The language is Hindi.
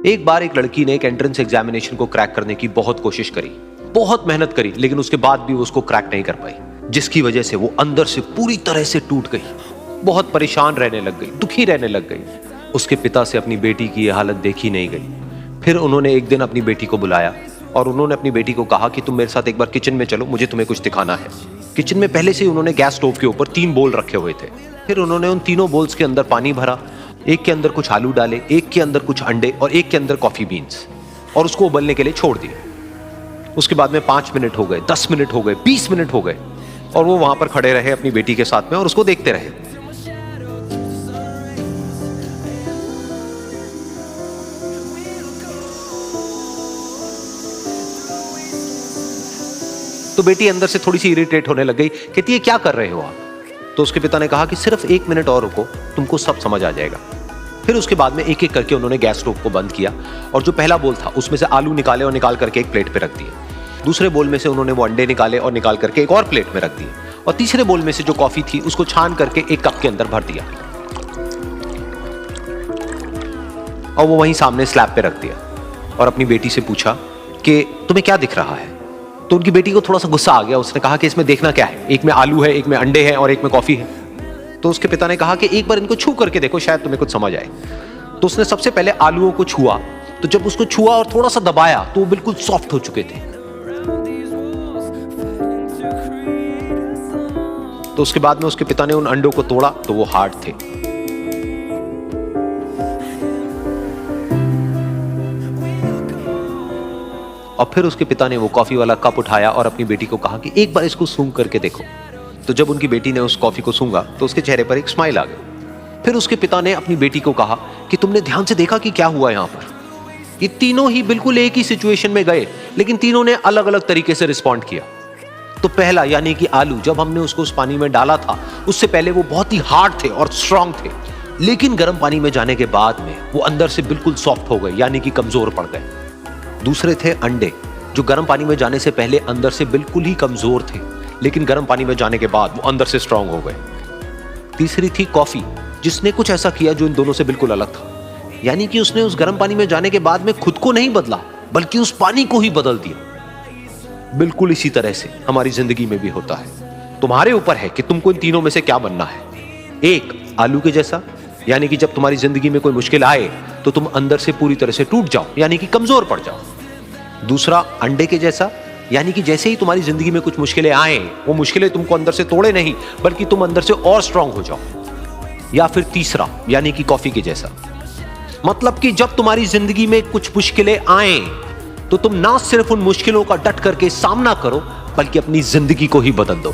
एक बार एक लड़की ने एक एंट्रेंस एग्जामिनेशन को क्रैक करने की बहुत कोशिश करी, बहुत मेहनत करी, लेकिन उसके बाद भी वो उसको क्रैक नहीं कर पाई, जिसकी वजह से वो अंदर से पूरी तरह से टूट गई, बहुत परेशान रहने लग गई, दुखी रहने लग गई। उसके पिता से अपनी बेटी की यह हालत देखी नहीं गई। फिर उन्होंने एक दिन अपनी बेटी को बुलाया और उन्होंने अपनी बेटी को कहा कि तुम मेरे साथ एक बार किचन में चलो, मुझे तुम्हें कुछ दिखाना है। किचन में पहले से ही उन्होंने गैस स्टोव के ऊपर 3 बोल रखे हुए थे। फिर उन्होंने उन तीनों बोल्स के अंदर पानी भरा, एक के अंदर कुछ आलू डाले, एक के अंदर कुछ अंडे और एक के अंदर कॉफी बीन्स, और उसको उबलने के लिए छोड़ दिया। उसके बाद में 5 मिनट हो गए, 10 मिनट हो गए, 20 मिनट हो गए, और वो वहां पर खड़े रहे अपनी बेटी के साथ में और उसको देखते रहे। तो बेटी अंदर से थोड़ी सी इरिटेट होने लग गई, कहती है क्या कर रहे हो आप? तो उसके पिता ने कहा कि सिर्फ 1 मिनट और रुको, तुमको सब समझ आ जाएगा। फिर उसके बाद में एक एक करके उन्होंने गैस स्टोव को बंद किया और जो पहला बोल था उसमें से आलू निकाले और निकाल करके एक प्लेट पे रख दिए। दूसरे बोल में से उन्होंने वो अंडे निकाले और निकाल करके एक और प्लेट में रख दिए, और तीसरे बोल में से जो कॉफी थी उसको छान करके एक कप के अंदर भर दिया और वो वहीं सामने स्लैब पे रख दिया और अपनी बेटी से पूछा कि तुम्हें क्या दिख रहा है? तो उनकी बेटी को थोड़ा सा गुस्सा आ गया। उसने कहा कि इसमें देखना क्या है, एक में आलू है, एक में अंडे हैं और एक में कॉफी है। तो उसके पिता ने कहा कि एक बार इनको छू करके देखो, शायद तुम्हें कुछ समझ आए। तो उसने सबसे पहले आलूओं को छुआ, तो जब उसको छुआ और थोड़ा सा दबाया तो वो बिल्कुल सॉफ्ट हो चुके थे। तो उसके बाद में उसके पिता ने उन अंडों को तोड़ा तो वो हार्ड थे। और फिर उसके पिता ने वो कॉफी वाला कप उठाया और अपनी बेटी को कहा कि एक बार इसको सूंघ करके देखो। तो जब उनकी बेटी ने उस कॉफी को सूंघा तो उसके चेहरे पर एक स्माइल आ गई। फिर उसके पिता ने अपनी बेटी को कहा कि तुमने ध्यान से देखा कि क्या हुआ यहां पर? ये तीनों ही बिल्कुल एक ही सिचुएशन में गए, लेकिन तीनों ने अलग अलग तरीके से रिस्पॉन्ड किया। तो पहला यानी कि आलू, जब हमने उसको उस पानी में डाला था उससे पहले वो बहुत ही हार्ड थे और स्ट्रांग थे, लेकिन गर्म पानी में जाने के बाद में वो अंदर से बिल्कुल सॉफ्ट हो गए, यानी कि कमजोर पड़ गए। दूसरे थे अंडे, जो गर्म पानी में जाने से पहले अंदर से बिल्कुल ही कमजोर थे, लेकिन गर्म पानी में जाने के बाद वो अंदर से स्ट्रांग हो गए। तीसरी थी कॉफी, जिसने कुछ ऐसा किया जो इन दोनों से बिल्कुल अलग था, यानी कि उसने उस गर्म पानी में जाने के बाद में खुद को नहीं बदला, बल्कि उस पानी को ही बदल दिया। बिल्कुल इसी तरह से हमारी जिंदगी में भी होता है। तुम्हारे ऊपर है कि तुमको इन तीनों में से क्या बनना है। एक, आलू के जैसा, यानी कि जब तुम्हारी जिंदगी में कोई मुश्किल आए तो तुम अंदर से पूरी तरह से टूट जाओ, यानी कि कमजोर पड़ जाओ। दूसरा, अंडे के जैसा, यानी कि जैसे ही तुम्हारी जिंदगी में कुछ मुश्किलें आए, वो मुश्किलें तुमको अंदर से तोड़े नहीं, बल्कि तुम अंदर से और स्ट्रांग हो जाओ। या फिर तीसरा, यानी कि कॉफी के जैसा, मतलब कि जब तुम्हारी जिंदगी में कुछ मुश्किलें आए तो तुम ना सिर्फ उन मुश्किलों का डट करके सामना करो, बल्कि अपनी जिंदगी को ही बदल दो।